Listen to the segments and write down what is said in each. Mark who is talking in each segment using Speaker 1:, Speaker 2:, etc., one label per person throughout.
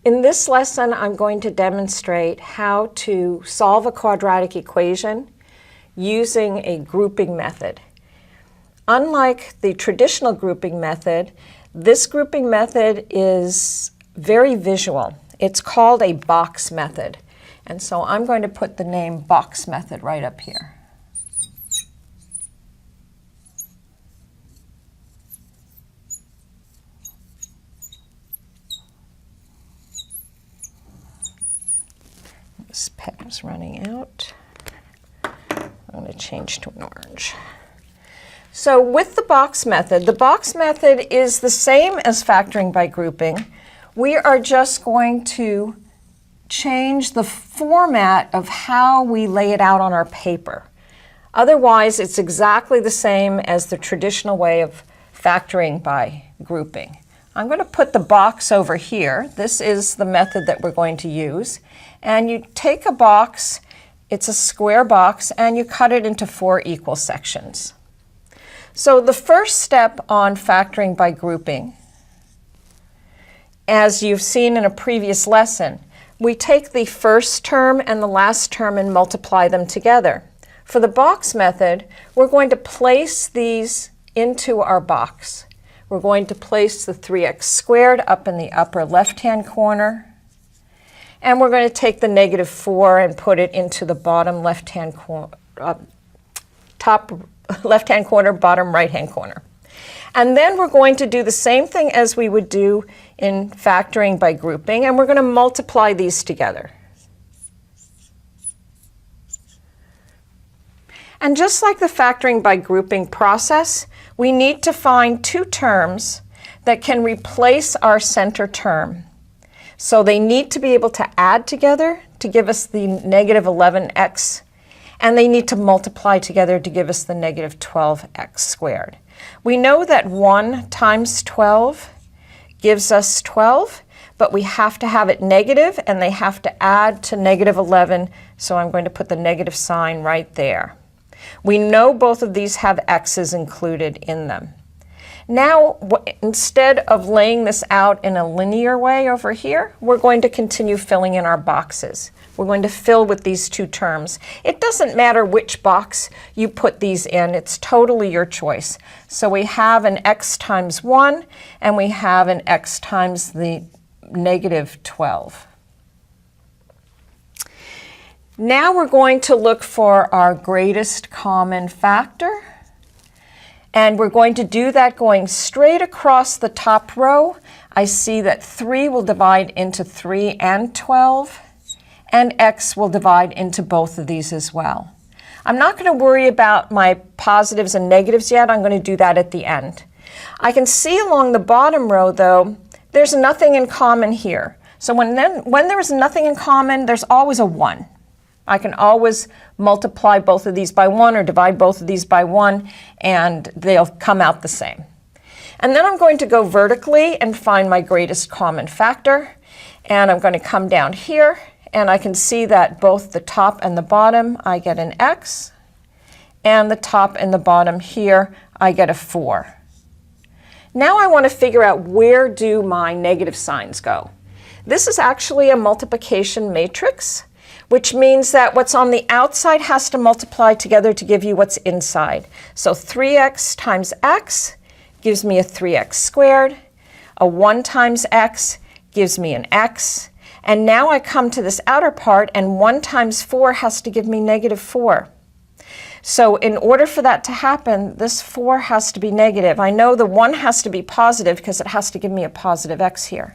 Speaker 1: In this lesson, I'm going to demonstrate how to solve a quadratic equation using a grouping method. Unlike the traditional grouping method, this grouping method is very visual. It's called a box method. And so I'm going to put the name box method right up here. This pen is running out. I'm going to change to an orange. So with the box method is the same as factoring by grouping. We are just going to change the format of how we lay it out on our paper. Otherwise, it's exactly the same as the traditional way of factoring by grouping. I'm going to put the box over here. This is the method that we're going to use. And you take a box, it's a square box, and you cut it into 4 equal sections. So the first step on factoring by grouping, as you've seen in a previous lesson, we take the first term and the last term and multiply them together. For the box method, we're going to place these into our box. We're going to place the 3x squared up in the upper left-hand corner. And we're going to take the -4 and put it into the bottom left-hand corner, top left-hand corner, bottom right-hand corner. And then we're going to do the same thing as we would do in factoring by grouping, and we're going to multiply these together. And just like the factoring by grouping process, we need to find 2 terms that can replace our center term. So they need to be able to add together to give us the -11x, and they need to multiply together to give us the -12x squared. We know that 1 times 12 gives us 12, but we have to have it negative, and they have to add to -11, so I'm going to put the negative sign right there. We know both of these have x's included in them. Now, instead of laying this out in a linear way over here, we're going to continue filling in our boxes. We're going to fill with these 2 terms. It doesn't matter which box you put these in. It's totally your choice. So we have an x times 1, and we have an x times the -12. Now we're going to look for our greatest common factor. And we're going to do that going straight across the top row. I see that 3 will divide into 3 and 12, and x will divide into both of these as well. I'm not going to worry about my positives and negatives yet. I'm going to do that at the end. I can see along the bottom row, though, there's nothing in common here. So when there is nothing in common, there's always a 1. I can always multiply both of these by 1 or divide both of these by 1, and they'll come out the same. And then I'm going to go vertically and find my greatest common factor. And I'm going to come down here, and I can see that both the top and the bottom, I get an x, and the top and the bottom here, I get a 4. Now I want to figure out, where do my negative signs go? This is actually a multiplication matrix, which means that what's on the outside has to multiply together to give you what's inside. So 3x times x gives me a 3x squared. A 1 times x gives me an x. And now I come to this outer part, and 1 times 4 has to give me -4. So in order for that to happen, this 4 has to be negative. I know the 1 has to be positive because it has to give me a positive x here.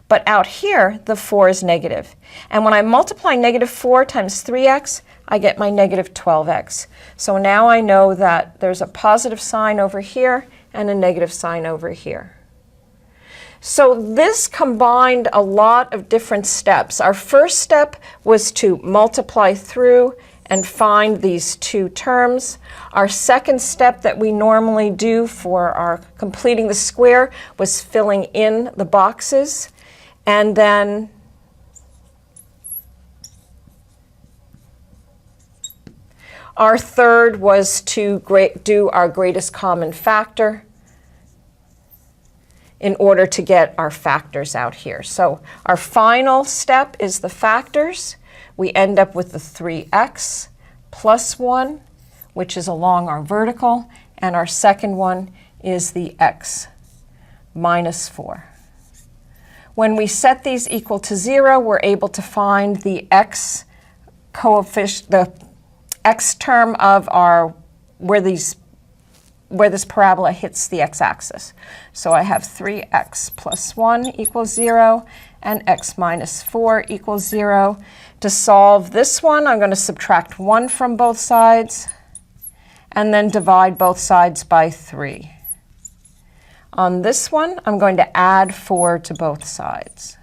Speaker 1: But out here, the 4 is negative. And when I multiply -4 times 3x, I get my -12x. So now I know that there's a positive sign over here and a negative sign over here. So this combined a lot of different steps. Our first step was to multiply through and find these 2 terms. Our second step that we normally do for our completing the square was filling in the boxes. And then our third was to do our greatest common factor. in order to get our factors out here. So our final step is the factors. We end up with the 3x plus 1, which is along our vertical, and our second one is the x minus 4. When we set these equal to 0, we're able to find the x coefficient, the x term of our, where this parabola hits the x-axis. So I have 3x plus 1 equals 0, and x minus 4 equals 0. To solve this one, I'm going to subtract 1 from both sides, and then divide both sides by 3. On this one, I'm going to add 4 to both sides.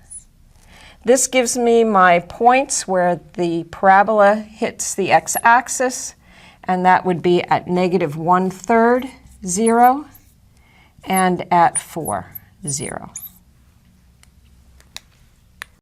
Speaker 1: This gives me my points where the parabola hits the x-axis, and that would be at -1/3, 0, and at 4, 0.